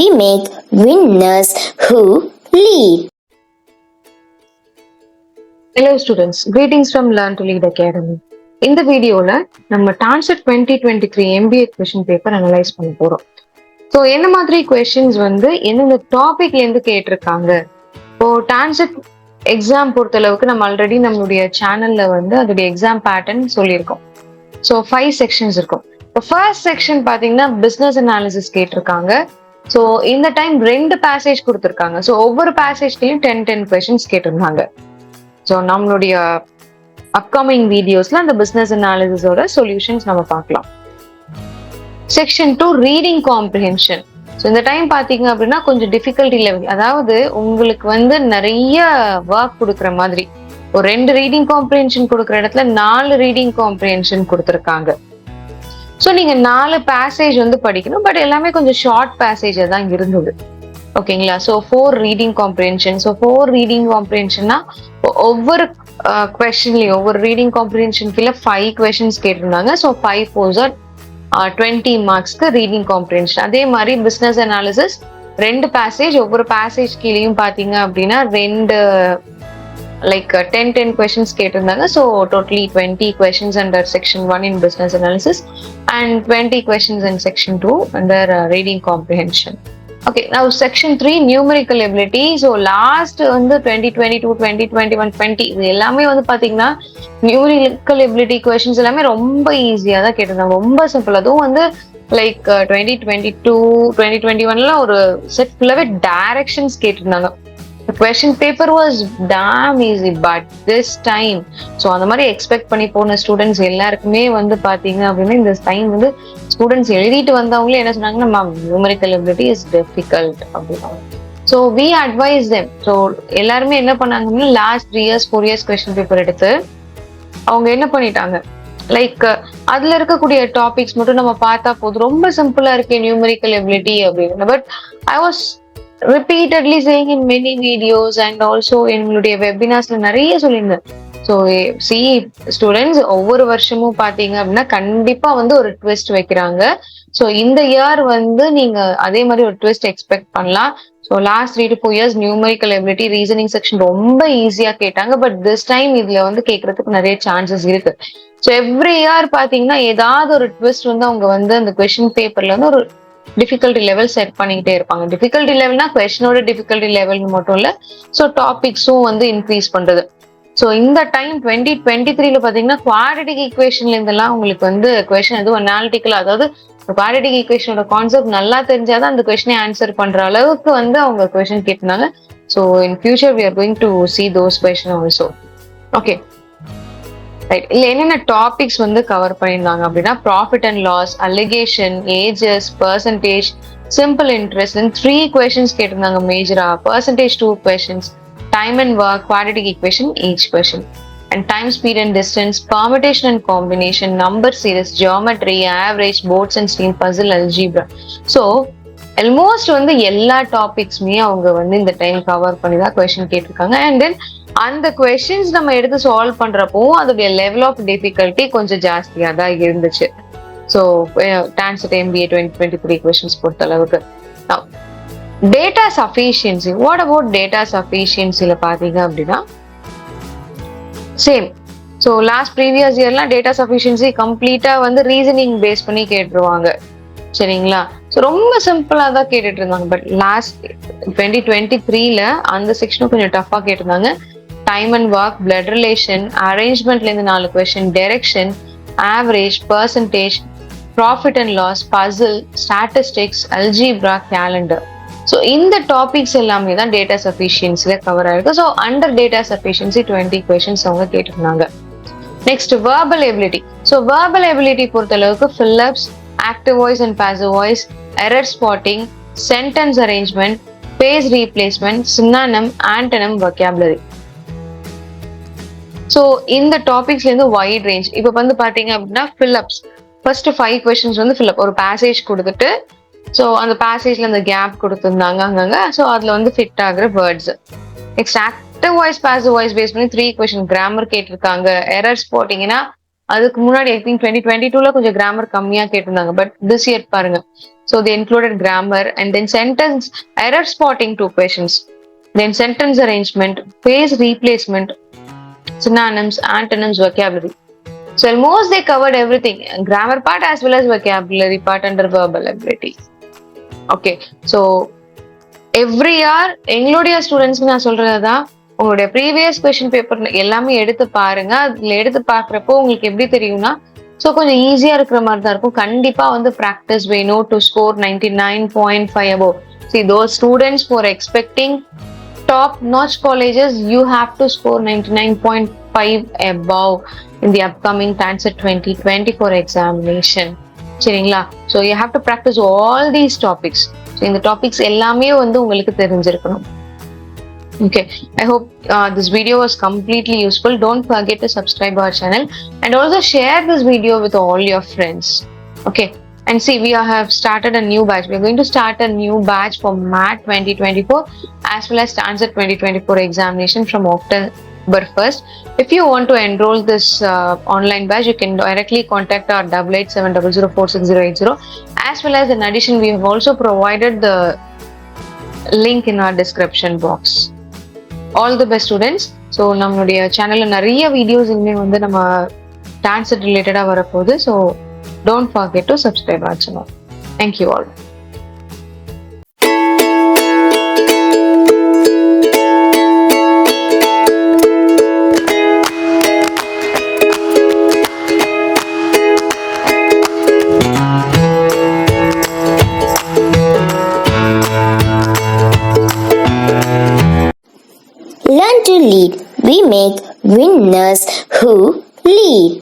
we make winners who lead. Hello students, greetings from Learn to Lead Academy. இந்த வீடியோல நம்ம TANCET 2023 MBA question paper analyse பண்ண போறோம். So என்ன மாதிரி கொஸ்டின்ஸ் எந்தெந்த டாபிக்ல இருந்து கேட்டிருக்காங்க. இப்போ TANCET எக்ஸாம் பொறுத்தளவுக்கு நம்ம ஆல்ரெடி நம்மளுடைய சேனல்ல அதோடைய எக்ஸாம் பேட்டர்ன் சொல்லியிருக்கோம். ஸோ 5 செக்ஷன்ஸ் இருக்கும். இப்போ ஃபர்ஸ்ட் செக்ஷன் பாத்தீங்கன்னா பிசினஸ் அனாலிசிஸ் கேட்டிருக்காங்க. ஸோ இந்த டைம் 2 பேசேஜ் கொடுத்துருக்காங்க. ஸோ ஒவ்வொரு பேசேஜ்லயும் 10 கொஸ்டின்ஸ் கேட்டிருந்தாங்க. ஸோ நம்மளுடைய அப்கமிங் வீடியோஸ்ல அந்த பிசினஸ் அனாலிசிஸோட சொல்யூஷன்ஸ் நம்ம பார்க்கலாம். Section 2 reading comprehension. ஸோ இந்த டைம் பாத்தீங்க அப்படின்னா கொஞ்சம் டிஃபிகல்ட்டி லெவல், அதாவது உங்களுக்கு நிறைய ஒர்க் கொடுக்குற மாதிரி ஒரு 2 ரீடிங் காம்ப்ரிஹென்ஷன் கொடுக்குற இடத்துல 4 ரீடிங் காம்ப்ரிஹென்ஷன் கொடுத்துருக்காங்க. ஸோ நீங்க 4 பேசேஜ் படிக்கணும். பட் எல்லாமே கொஞ்சம் ஷார்ட் பேசேஜா தான் இருந்தது. ஓகேங்களா? So 4 reading comprehension. So 4 reading காம்ப்ரிஹென்ஷன்னா ஒவ்வொரு கொஸ்டின்லயும் ஒவ்வொரு ரீடிங் காம்ப்ரிஹென்ஷன் கீழே 5 கொஸ்டின்ஸ் கேட்டிருந்தாங்க. ஸோ 5 4s are 20 மார்க்ஸ்க்கு ரீடிங் காம்ப்ரிஹென்ஷன். அதே மாதிரி பிசினஸ் அனாலிசிஸ் 2 பேசேஜ், ஒவ்வொரு பேசேஜ் கீழேயும் பாத்தீங்க அப்படின்னா 10 questions கேட்டிருந்தாங்க. So totally 20 questions under section 1 in business analysis and 20 questions in section 2 under reading comprehension. Okay, now section 3 numerical ability. So last 2022 2021 20 இது எல்லாமே பாத்தீங்கன்னா numerical ability questions எல்லாமே ரொம்ப ஈஸியா தான் கேட்டிருந்தாங்க. ரொம்ப சிம்பிள். அதுவும் 2022 2021 ஒரு செட் ஃபுல்லாவே டைரக்ஷன்ஸ் கேட்டிருந்தாங்க. The question paper was damn easy, but this time so அந்த மாதிரி எக்ஸ்பெக்ட் பண்ணி போன ஸ்டூடெண்ட்ஸ் எல்லாருக்குமே பாத்தீங்க அப்படின்னா இந்த டைம் ஸ்டூடெண்ட்ஸ் எழுதிட்டு வந்தவங்களே என்ன சொன்னாங்கன்னா ma'am numerical ability is difficult அப்படின்னா. So we advise them. So எல்லாருமே என்ன பண்ணாங்கன்னா last 3 years 4 years question paper எடுத்து அவங்க என்ன பண்ணிட்டாங்க, அதுல இருக்கக்கூடிய டாபிக்ஸ் மட்டும் நம்ம பார்த்தா போதும், ரொம்ப சிம்பிளா இருக்கு நியூமெரிக்கல் எபிலிட்டி அப்படின்னு. But I was repeatedly saying in many videos and also எங்களுடைய வெபினார்ஸ்ல நிறைய சொல்லியிருந்தேன். ஸோ ஸ்டூடெண்ட்ஸ் ஒவ்வொரு வருஷமும் பாத்தீங்க அப்படின்னா கண்டிப்பா ஒரு ட்விஸ்ட் வைக்கிறாங்க. ஸோ இந்த இயர் நீங்க அதே மாதிரி ஒரு ட்விஸ்ட் எக்ஸ்பெக்ட் பண்ணலாம். So last 3 to 4 years numerical ability reasoning section ரொம்ப ஈஸியா கேட்டாங்க. பட் திஸ் டைம் இதுல கேட்கறதுக்கு நிறைய சான்சஸ் இருக்கு. ஸோ எவ்ரி இயர் பாத்தீங்கன்னா ஏதாவது ஒரு ட்விஸ்ட் அவங்க அந்த கொஸ்டின் பேப்பர்ல ஒரு டிஃபிகல்ட்டி லெவல் செட் பண்ணிக்கிட்டே இருப்பாங்க. டிஃபிகல்ட்டி லெவல்னா கொஸ்டினோட டிஃபிகல்ட்டி லெவல் மட்டும் இல்ல, ஸோ டாபிக்ஸும் இன்க்ரீஸ் பண்றது. ஸோ இந்த டைம் 2023 பாத்தீங்கன்னா குவாட்ரேட்டிக் ஈக்குவேஷன்ல இருந்தெல்லாம் உங்களுக்கு கொஸ்டின் எதுவும் அனாலிட்டிக்கல், அதாவது குவாட்ரேட்டிக் ஈக்குவேஷனோட கான்செப்ட் நல்லா தெரிஞ்சாதான் அந்த கொஸ்டினை ஆன்சர் பண்ற அளவுக்கு அவங்க கொஸ்டின் கேட்டிருந்தாங்க. So in future we are going to see those question also. Okay right. இல்ல என்னென்ன டாபிக்ஸ் கவர் பண்ணியிருந்தாங்க அப்படின்னா profit and loss, alligation, ages, percentage, simple interest 3 questions கேட்டிருந்தாங்க மேஜரா. Percentage 2 questions, time and work, quadratic equation each question, and time, speed and distance, permutation and combination, number series, geometry, average, boats and stream, puzzle, algebra. So almost எல்லா டாபிக்ஸுமே அவங்க இந்த time cover பண்ணி தான் question கேட்டிருக்காங்க. And then அந்த questions நம்ம எடுத்து சால்வ் பண்றப்போ அதோடைய லெவல் ஆஃப் டிஃபிகல்ட்டி கொஞ்சம் ஜாஸ்தியா தான் இருந்துச்சு. ஸோ TANCET MBA 2023 கொஸ்டின்ஸ் பொறுத்த அளவுக்கு. Data sufficiency. What about data சஃபிஷியன்சில பாத்தீங்க அப்படின்னா சேம். ஸோ லாஸ்ட் ப்ரீவியஸ் இயர்லாம் டேட்டா சஃபிஷியன்சி கம்ப்ளீட்டா ரீசனிங் பேஸ் பண்ணி கேட்டுருவாங்க. சரிங்களா? ஸோ ரொம்ப சிம்பிளா தான் கேட்டுட்டு இருந்தாங்க. பட் லாஸ்ட் 2023ல அந்த செக்ஷனும் கொஞ்சம் டஃபா கேட்டிருந்தாங்க. Time and work, blood relation, அரேஞ்ச்மெண்ட்ல இருந்து 4 question, direction, average, percentage, profit and loss, puzzle, statistics, algebra, calendar. So இந்த டாபிக்ஸ் எல்லாமே தான் டேட்டா சஃபிஷியன்சில கவர் ஆயிருக்கு. So under data sufficiency 20 questions அவங்க கேட்டிருந்தாங்க. Next verbal ability. So verbal ability பொறுத்த அளவுக்கு fill ups, active voice and passive voice, error spotting, sentence arrangement, phrase replacement, synonym, antonym, vocabulary. So இந்த டாபிக்ஸ்ல இருந்து வைட் ரேஞ்ச். இப்ப பாத்தீங்க அப்படின்னா ஃபில்லப்ஸ் ஃபர்ஸ்ட் 5 கொஸ்டின்ஸ் ஃபில்லப், ஒரு பேசேஜ் கொடுத்துட்டு ஸோ அந்த பேசேஜ்ல அந்த கேப் கொடுத்துருந்தாங்க அங்கங்க. ஸோ அதுல ஃபிட் ஆகுற words. Next active voice, passive voice base பண்ணி 3 கொஸ்டின், கிராமர் கேட்டிருக்காங்க. எரர் ஸ்பாட்டிங்னா அதுக்கு முன்னாடி ஐ திங்க் 2022ல கொஞ்சம் கிராமர் கம்மியா கேட்டிருந்தாங்க, பட் திஸ் இயர் பாருங்க. So they included grammar and then sentence error spotting 2 questions, then sentence arrangement, phrase replacement, synonyms, antonyms, vocabulary. So almost they covered everything, grammar part as well as vocabulary part under verbal ability. Okay, so every year எங்களுடைய ஸ்டூடெண்ட்ஸ்க்கு நான் சொல்றதுதான், உங்களுடைய previous question paper எல்லாமே எடுத்து பாருங்க. அதுல எடுத்து பாக்குறப்போ உங்களுக்கு எப்படி தெரியும்னா, ஸோ கொஞ்சம் ஈஸியா இருக்கிற மாதிரி தான் இருக்கும். கண்டிப்பா வந்து ப்ராக்டிஸ் வேணும் to score 99.5 above. See, those students who are expecting top notch colleges, you have to score 99.5 above in the upcoming TANCET 2024 examination. சரிங்களா? So you have to practice all these topics. இந்த topics எல்லாமே வந்து உங்களுக்கு தெரிஞ்சிருக்கணும். Okay, I hope this video was completely useful. Don't forget to subscribe our channel and also share this video with all your friends. Okay, and see, we have started a new batch. We are going to start a new batch for MAT 2024 as well as TANCET 2024 examination from October 1st. If you want to enroll this online batch, you can directly contact our 8870046080. As well as in addition, we have also provided the link in our description box. All the best students. So நம்மளுடைய சேனல்ல நிறைய videos இனிமே வந்து நம்ம TANCET ரிலேட்டடா வரப்போகுது. So don't forget to subscribe our channel. Thank you all. Learn to lead. We make winners who lead.